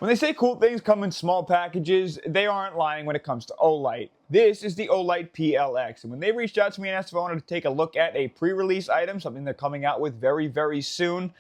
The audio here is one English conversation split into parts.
When they say cool things come in small packages, they aren't lying when it comes to OLIGHT. This is the OLIGHT PLX, and when they reached out to me and asked if I wanted to take a look at a pre-release item, something they're coming out with very, very soon,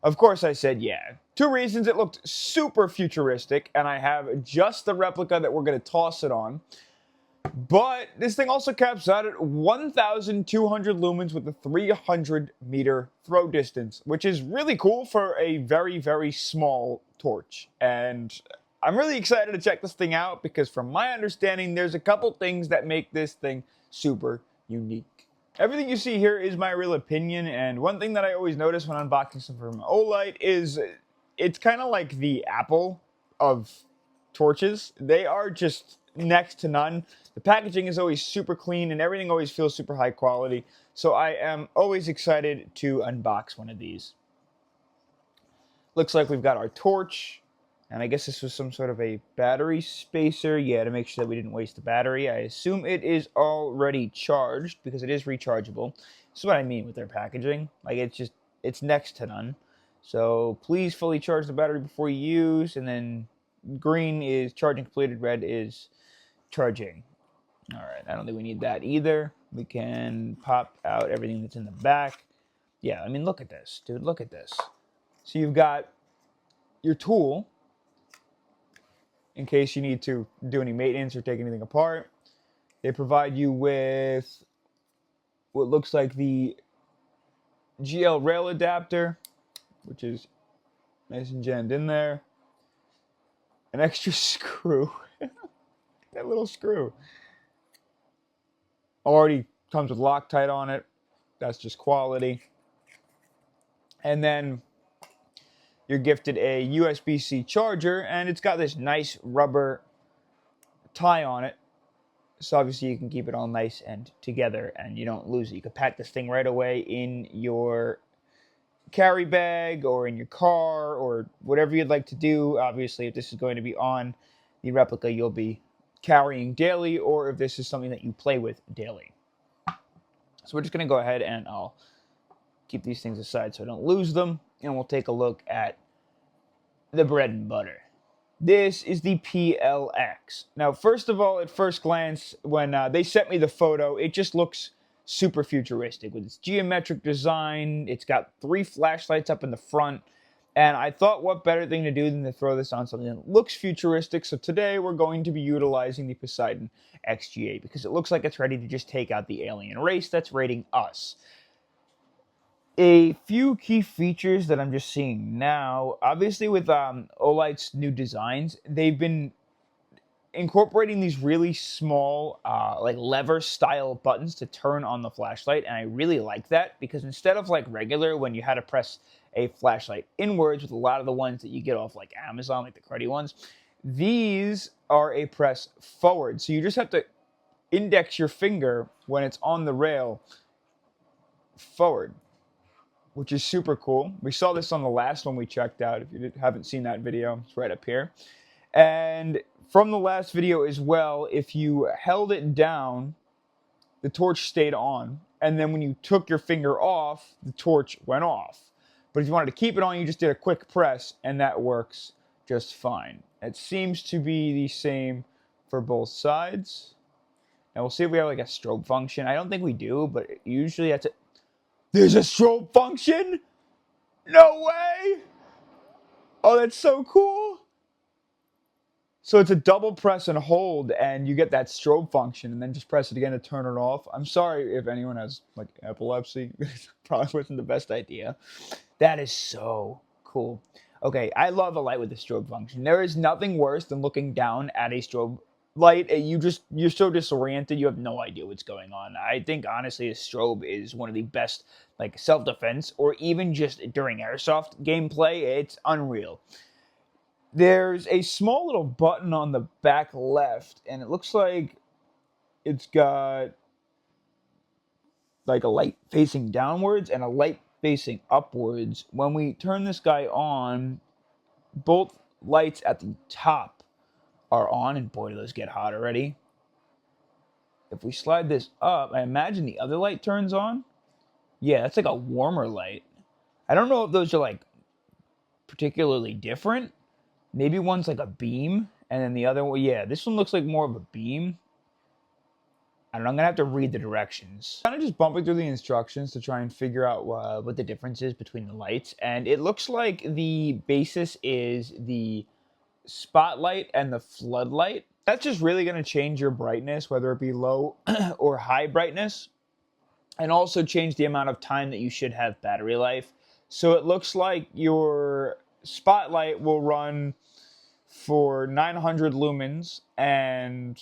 of course I said yeah. Two reasons: it looked super futuristic, and I have just the replica that we're going to toss it on. But this thing also caps out at 1,200 lumens with a 300-meter throw distance, which is really cool for a very, very small torch. And I'm really excited to check this thing out because from my understanding, there's a couple things that make this thing super unique. Everything you see here is my real opinion, and one thing that I always notice when unboxing stuff from OLIGHT is it's kind of like the Apple of torches. They are just next to none. The packaging is always super clean and everything always feels super high quality. So I am always excited to unbox one of these. Looks like we've got our torch. And I guess this was some sort of a battery spacer. Yeah, to make sure that we didn't waste the battery. I assume it is already charged because it is rechargeable. This is what I mean with their packaging. Like, it's next to none. So please fully charge the battery before you use. And then green is charging completed, red is charging. All right, I don't think we need that either. We can pop out everything that's in the back. Yeah, I mean, look at this, dude. Look at this. So you've got your tool in case you need to do any maintenance or take anything apart. They provide you with what looks like the GL rail adapter, which is nice and jammed in there. An extra screw. That little screw. Already comes with Loctite on it. That's just quality. And then you're gifted a USB-C charger, and it's got this nice rubber tie on it. So obviously you can keep it all nice and together and you don't lose it. You can pack this thing right away in your carry bag or in your car or whatever you'd like to do. Obviously, if this is going to be on the replica, you'll be carrying daily, or if this is something that you play with daily. So we're just going to go ahead and I'll keep these things aside so I don't lose them, and we'll take a look at the bread and butter. This is the PLX. Now, first of all, at first glance, when they sent me the photo, it just looks super futuristic with its geometric design. It's got 3 flashlights up in the front. And I thought, what better thing to do than to throw this on something that looks futuristic. So today we're going to be utilizing the Poseidon XG8 because it looks like it's ready to just take out the alien race that's raiding us. A few key features that I'm just seeing now, obviously with OLIGHT's new designs, they've been incorporating these really small like lever style buttons to turn on the flashlight, and I really like that because instead of like regular when you had to press a flashlight inwards with a lot of the ones that you get off like Amazon, like the cruddy ones, these are a press forward. So you just have to index your finger when it's on the rail forward, which is super cool. We saw this on the last one we checked out. If you haven't seen that video, it's right up here. And from the last video as well, if you held it down, the torch stayed on. And then when you took your finger off, the torch went off. But if you wanted to keep it on, you just did a quick press, and that works just fine. It seems to be the same for both sides. Now we'll see if we have like a strobe function. I don't think we do, but usually that's it. There's a strobe function? No way! Oh, that's so cool. So it's a double press and hold, and you get that strobe function, and then just press it again to turn it off. I'm sorry if anyone has like epilepsy. Probably wasn't the best idea. That is so cool. Okay, I love a light with the strobe function. There is nothing worse than looking down at a strobe light. You're so disoriented, you have no idea what's going on. I think honestly a strobe is one of the best like self-defense, or even just during airsoft gameplay. It's unreal. There's a small little button on the back left, and it looks like it's got like a light facing downwards and a light facing upwards. When we turn this guy on, both lights at the top are on, and boy, do those get hot already. If we slide this up, I imagine the other light turns on. Yeah, that's like a warmer light. I don't know if those are like particularly different, Maybe one's like a beam, and then the other one, yeah, this one looks like more of a beam. I don't know, I'm gonna have to read the directions. Kind of just bumping through the instructions to try and figure out what the difference is between the lights. And it looks like the basis is the spotlight and the floodlight. That's just really gonna change your brightness, whether it be low or high brightness. And also change the amount of time that you should have battery life. So it looks like your spotlight will run for 900 lumens, and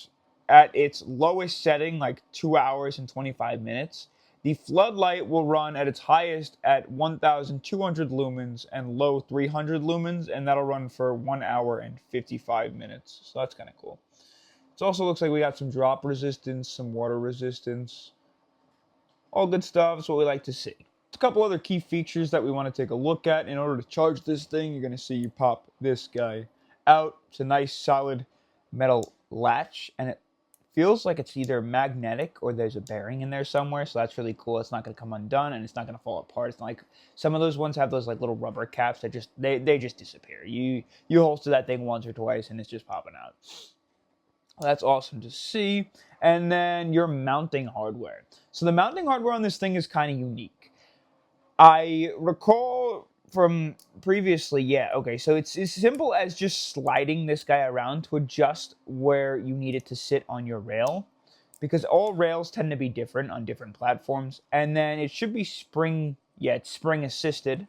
at its lowest setting, like 2 hours and 25 minutes. The floodlight will run at its highest at 1,200 lumens and low 300 lumens, and that'll run for 1 hour and 55 minutes. So that's kind of cool. It also looks like we got some drop resistance, some water resistance. All good stuff. That's what we like to see. A couple other key features that we want to take a look at. In order to charge this thing, you're going to see you pop this guy out. It's a nice solid metal latch, and it feels like it's either magnetic or there's a bearing in there somewhere, so that's really cool. It's not going to come undone, and it's not going to fall apart. It's not like some of those ones have those like little rubber caps that just they just disappear. You holster that thing once or twice, and it's just popping out. Well, that's awesome to see. And then your mounting hardware. So the mounting hardware on this thing is kind of unique. I recall from previously, yeah, okay, so it's as simple as just sliding this guy around to adjust where you need it to sit on your rail, because all rails tend to be different on different platforms. And then it should be spring, yeah, it's spring assisted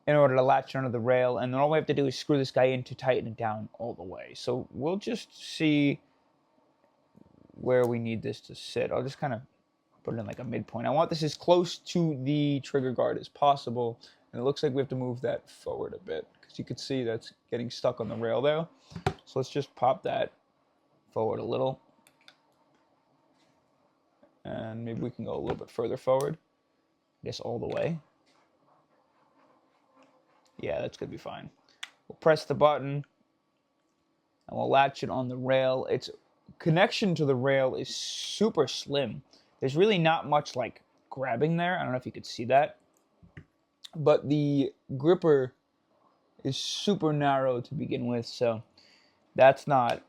in order to latch onto the rail, and then all we have to do is screw this guy in to tighten it down all the way. So we'll just see where we need this to sit. I'll just kind of put it in like a midpoint. I want this as close to the trigger guard as possible, and it looks like we have to move that forward a bit, because you can see that's getting stuck on the rail there. So let's just pop that forward a little, and maybe we can go a little bit further forward. I guess all the way. Yeah, that's gonna be fine. We'll press the button, and we'll latch it on the rail. Its connection to the rail is super slim. There's really not much like grabbing there. I don't know if you could see that, but the gripper is super narrow to begin with, so that's not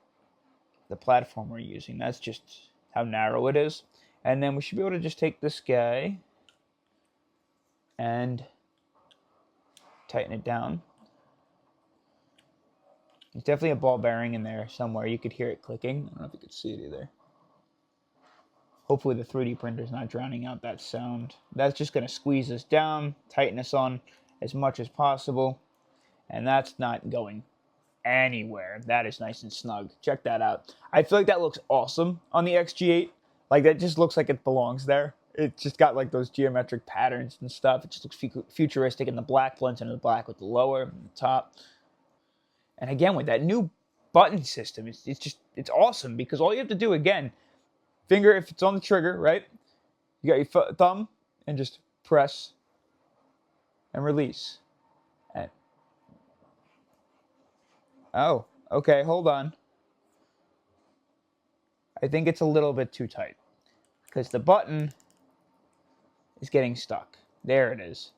the platform we're using. That's just how narrow it is. And then we should be able to just take this guy and tighten it down. There's definitely a ball bearing in there somewhere. You could hear it clicking. I don't know if you could see it either. Hopefully the 3D printer is not drowning out that sound. That's just going to squeeze us down, tighten us on as much as possible. And that's not going anywhere. That is nice and snug. Check that out. I feel like that looks awesome on the XG8. Like, that just looks like it belongs there. It just got like those geometric patterns and stuff. It just looks futuristic, and the black blends into the black with the lower and the top. And again, with that new button system, it's awesome, because all you have to do, again, finger, if it's on the trigger, right? You got your thumb, and just press and release. And, oh, okay, hold on. I think it's a little bit too tight, because the button is getting stuck. There it is.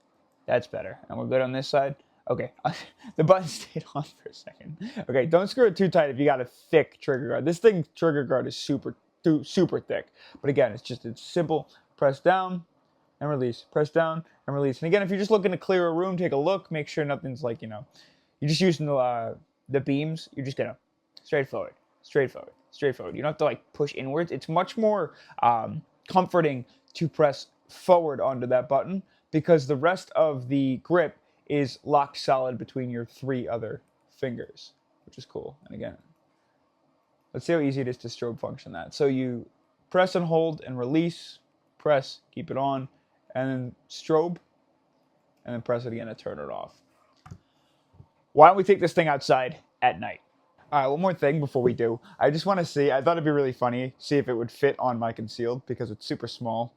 That's better. And we're good on this side. Okay, the button stayed on for a second. Okay, don't screw it too tight if you got a thick trigger guard. This thing's trigger guard is super thick. But again, it's simple. Press down and release. Press down and release. And again, if you're just looking to clear a room, take a look. Make sure nothing's like, you're just using the beams. You're just gonna straight forward. You don't have to like push inwards. It's much more comforting to press forward onto that button, because the rest of the grip is locked solid between your 3 other fingers, which is cool. And again, let's see how easy it is to strobe function that. So you press and hold and release, press, keep it on, and then strobe, and then press it again to turn it off. Why don't we take this thing outside at night? All right, one more thing before we do. I just want to see, I thought it'd be really funny, see if it would fit on my concealed, because it's super small.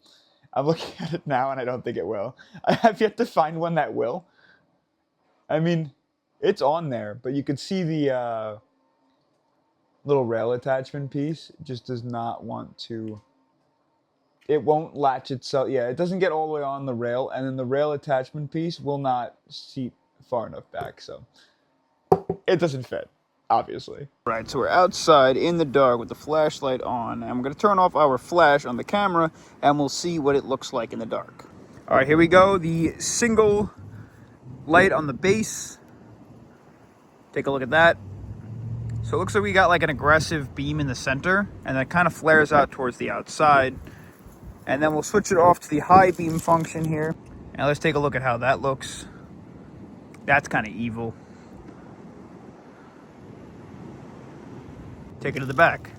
I'm looking at it now, and I don't think it will. I have yet to find one that will. I mean, it's on there, but you can see the little rail attachment piece. It just does not want to. It won't latch itself. Yeah, it doesn't get all the way on the rail, and then the rail attachment piece will not seat far enough back. So it doesn't fit, obviously. Right, so we're outside in the dark with the flashlight on, and I'm going to turn off our flash on the camera, and we'll see what it looks like in the dark. All right, here we go. The single light on the base. Take a look at that. So it looks like we got like an aggressive beam in the center, and that kind of flares out towards the outside. And then we'll switch it off to the high beam function here. Now let's take a look at how that looks. That's kind of evil. Take it to the back.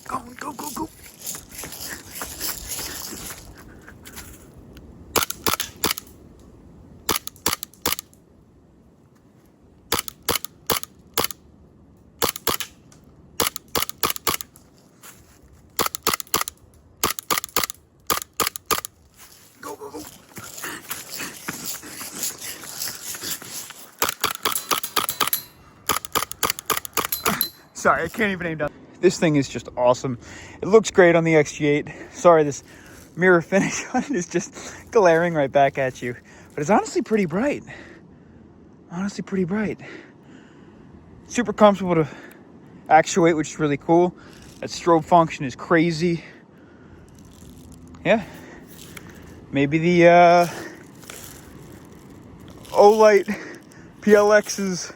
Go, go, go, go. Go, go, go. Sorry, I can't even aim down. This thing is just awesome. It looks great on the XG8. Sorry, this mirror finish on it is just glaring right back at you. But it's honestly pretty bright. Honestly pretty bright. Super comfortable to actuate, which is really cool. That strobe function is crazy. Yeah. Maybe the OLIGHT PLX is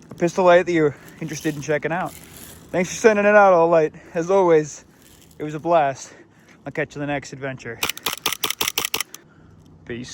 a pistol light that you're interested in checking out. Thanks for sending it out, OLIGHT. As always, it was a blast. I'll catch you in the next adventure. Peace.